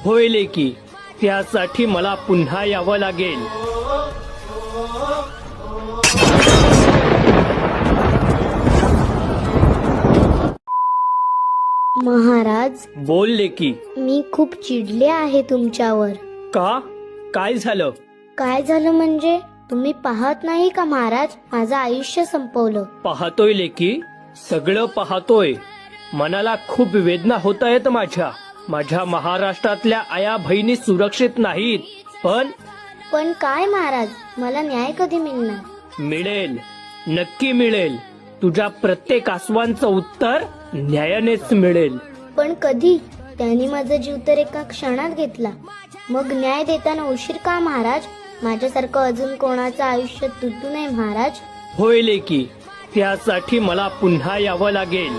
होय लेकी, त्यासाठी मला पुन्हा यावं लागेल. महाराज, बोल लेकी. मी खूप चिडले आहे तुमच्यावर. का? काय झालं? काय झालं म्हणजे तुम्ही पाहत नाही का महाराज, माझं आयुष्य संपवलं. पाहतोय लेकी, सगळं पाहतोय. मनाला खूप वेदना होत आहेत माझ्या महाराष्ट्रातल्या आया बहिणी सुरक्षित नाहीत. पण काय महाराज, मला न्याय कधी मिळणार? मिळेल, नक्की मिळेल. तुझ्या प्रत्येक आसवांचं उत्तर न्यायानेच मिळेल. पण कधी? त्यांनी माझा जीव तर एका क्षणात घेतला. मग न्याय देताना उशीर का महाराज? माझ्यासारखं अजून कोणाचं आयुष्य तुटू नये महाराज. होय लेकी, त्यासाठी मला पुन्हा यावं लागेल.